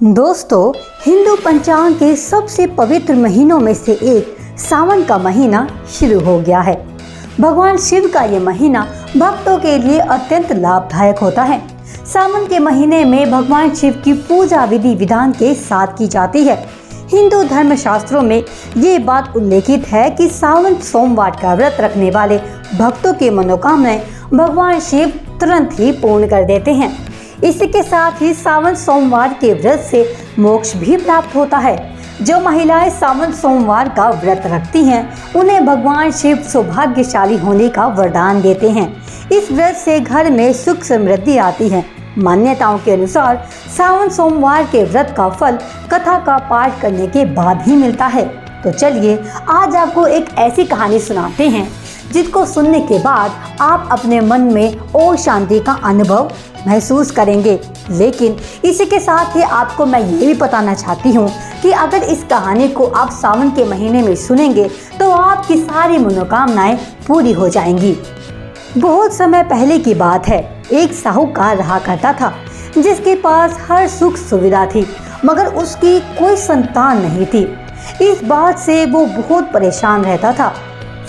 दोस्तों, हिंदू पंचांग के सबसे पवित्र महीनों में से एक सावन का महीना शुरू हो गया है। भगवान शिव का ये महीना भक्तों के लिए अत्यंत लाभदायक होता है। सावन के महीने में भगवान शिव की पूजा विधि विधान के साथ की जाती है। हिंदू धर्म शास्त्रों में ये बात उल्लेखित है कि सावन सोमवार का व्रत रखने वाले भक्तों की मनोकामनाएं भगवान शिव तुरंत ही पूर्ण कर देते हैं। इसी के साथ ही सावन सोमवार के व्रत से मोक्ष भी प्राप्त होता है। जो महिलाएं सावन सोमवार का व्रत रखती हैं, उन्हें भगवान शिव सौभाग्यशाली होने का वरदान देते हैं। इस व्रत से घर में सुख समृद्धि आती है। मान्यताओं के अनुसार सावन सोमवार के व्रत का फल कथा का पाठ करने के बाद ही मिलता है। तो चलिए आज आपको एक ऐसी कहानी सुनाते हैं जिसको सुनने के बाद आप अपने मन में और शांति का अनुभव महसूस करेंगे। लेकिन इसी के साथ ही आपको मैं ये भी बताना चाहती हूँ कि अगर इस कहानी को आप सावन के महीने में सुनेंगे तो आपकी सारी मनोकामनाएं पूरी हो जाएंगी। बहुत समय पहले की बात है। एक साहूकार रहा करता था जिसके पास हर सुख सुविधा थी, मगर उसकी कोई संतान नहीं थी। इस बात से वो बहुत परेशान रहता था।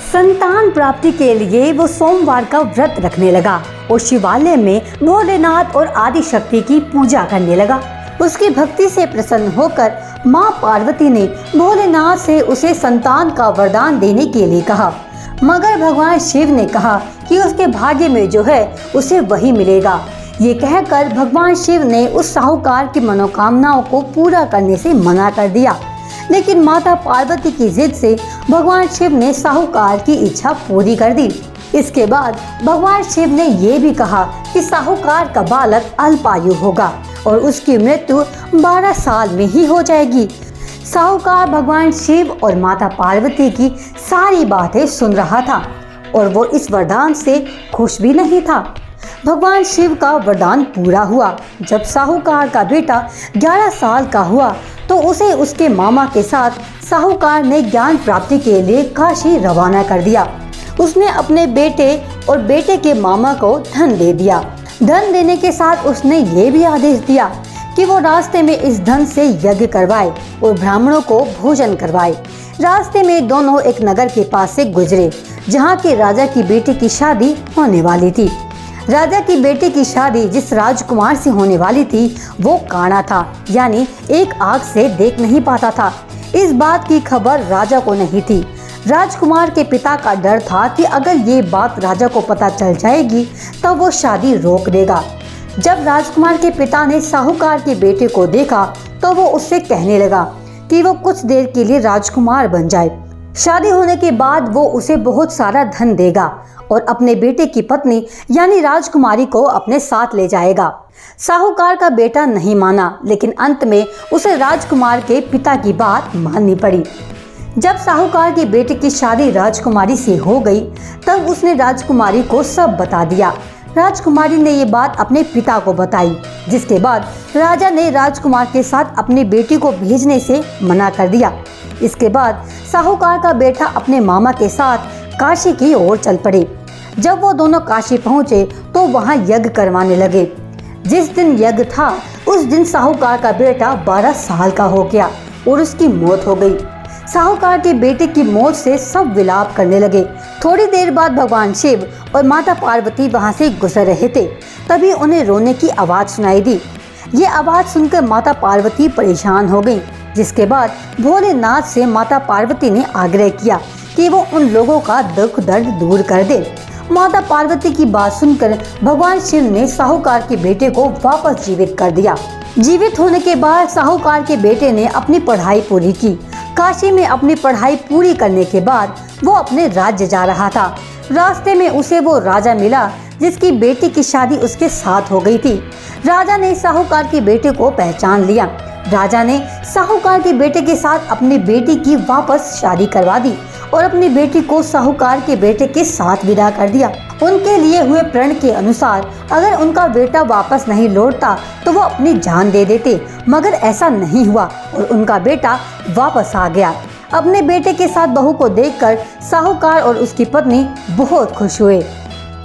संतान प्राप्ति के लिए वो सोमवार का व्रत रखने लगा और शिवालय में भोलेनाथ और आदि शक्ति की पूजा करने लगा। उसकी भक्ति से प्रसन्न होकर माँ पार्वती ने भोलेनाथ से उसे संतान का वरदान देने के लिए कहा, मगर भगवान शिव ने कहा कि उसके भाग्य में जो है उसे वही मिलेगा। ये कहकर भगवान शिव ने उस साहूकार की मनोकामनाओं को पूरा करने से मना कर दिया। लेकिन माता पार्वती की जिद से भगवान शिव ने साहूकार की इच्छा पूरी कर दी। इसके बाद भगवान शिव ने ये भी कहा कि साहूकार का बालक अल्पायु होगा और उसकी मृत्यु 12 साल में ही हो जाएगी। साहूकार भगवान शिव और माता पार्वती की सारी बातें सुन रहा था और वो इस वरदान से खुश भी नहीं था। भगवान शिव का वरदान पूरा हुआ। जब साहूकार का बेटा 11 साल का हुआ तो उसे उसके मामा के साथ साहूकार ने ज्ञान प्राप्ति के लिए काशी रवाना कर दिया। उसने अपने बेटे और बेटे के मामा को धन दे दिया। धन देने के साथ उसने ये भी आदेश दिया कि वो रास्ते में इस धन से यज्ञ करवाए और ब्राह्मणों को भोजन करवाए। रास्ते में दोनों एक नगर के पास से गुजरे जहाँ के राजा की बेटी की शादी होने वाली थी। राजा की बेटी की शादी जिस राजकुमार से होने वाली थी वो काना था, यानी एक आंख से देख नहीं पाता था। इस बात की खबर राजा को नहीं थी। राजकुमार के पिता का डर था कि अगर ये बात राजा को पता चल जाएगी तो वो शादी रोक देगा। जब राजकुमार के पिता ने साहूकार के बेटे को देखा तो वो उससे कहने लगा कि वो कुछ देर के लिए राजकुमार बन जाए। शादी होने के बाद वो उसे बहुत सारा धन देगा और अपने बेटे की पत्नी यानी राजकुमारी को अपने साथ ले जाएगा। साहूकार का बेटा नहीं माना, लेकिन अंत में उसे राजकुमार के पिता की बात माननी पड़ी। जब साहूकार के बेटे की शादी राजकुमारी से हो गई तब उसने राजकुमारी को सब बता दिया। राजकुमारी ने ये बात अपने पिता को बताई, जिसके बाद राजा ने राजकुमार के साथ अपनी बेटी को भेजने से मना कर दिया। इसके बाद साहूकार का बेटा अपने मामा के साथ काशी की ओर चल पड़े। जब वो दोनों काशी पहुंचे तो वहां यज्ञ करवाने लगे। जिस दिन यज्ञ था उस दिन साहूकार का बेटा 12 साल का हो गया और उसकी मौत हो गई। साहूकार के बेटे की मौत से सब विलाप करने लगे। थोड़ी देर बाद भगवान शिव और माता पार्वती वहां से गुजर रहे थे। तभी उन्हें रोने की आवाज सुनाई दी। ये आवाज सुनकर माता पार्वती परेशान हो गई। जिसके बाद भोलेनाथ से माता पार्वती ने आग्रह किया कि वो उन लोगों का दुख दर्द दूर कर दे। माता पार्वती की बात सुनकर भगवान शिव ने साहूकार के बेटे को वापस जीवित कर दिया। जीवित होने के बाद साहूकार के बेटे ने अपनी पढ़ाई पूरी की। काशी में अपनी पढ़ाई पूरी करने के बाद वो अपने राज्य जा रहा था। रास्ते में उसे वो राजा मिला जिसकी बेटी की शादी उसके साथ हो गई थी। राजा ने साहूकार के बेटे को पहचान लिया। राजा ने साहूकार के बेटे के साथ अपनी बेटी की वापस शादी करवा दी और अपनी बेटी को साहूकार के बेटे के साथ विदा कर दिया। उनके लिए हुए प्रण के अनुसार अगर उनका बेटा वापस नहीं लौटता तो वो अपनी जान दे देते, मगर ऐसा नहीं हुआ और उनका बेटा वापस आ गया। अपने बेटे के साथ बहू को देखकर साहूकार और उसकी पत्नी बहुत खुश हुए।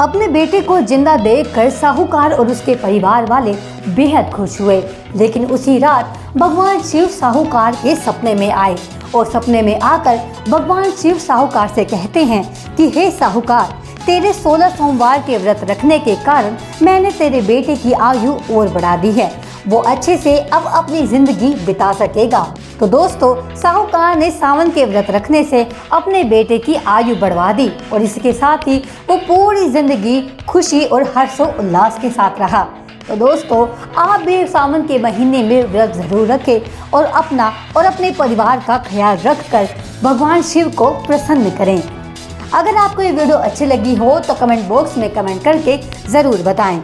अपने बेटे को जिंदा देखकर साहूकार और उसके परिवार वाले बेहद खुश हुए। लेकिन उसी रात भगवान शिव साहूकार के सपने में आए और सपने में आकर भगवान शिव साहूकार से कहते हैं कि हे साहूकार, तेरे 16 सोमवार के व्रत रखने के कारण मैंने तेरे बेटे की आयु और बढ़ा दी है। वो अच्छे से अब अपनी जिंदगी बिता सकेगा। तो दोस्तों, साहूकार ने सावन के व्रत रखने से अपने बेटे की आयु बढ़वा दी और इसके साथ ही वो पूरी जिंदगी खुशी और हर्षोल्लास के साथ रहा। तो दोस्तों, आप भी सावन के महीने में व्रत जरूर रखें और अपना और अपने परिवार का ख्याल रखकर भगवान शिव को प्रसन्न करें। अगर आपको ये वीडियो अच्छी लगी हो तो कमेंट बॉक्स में कमेंट करके ज़रूर बताएं।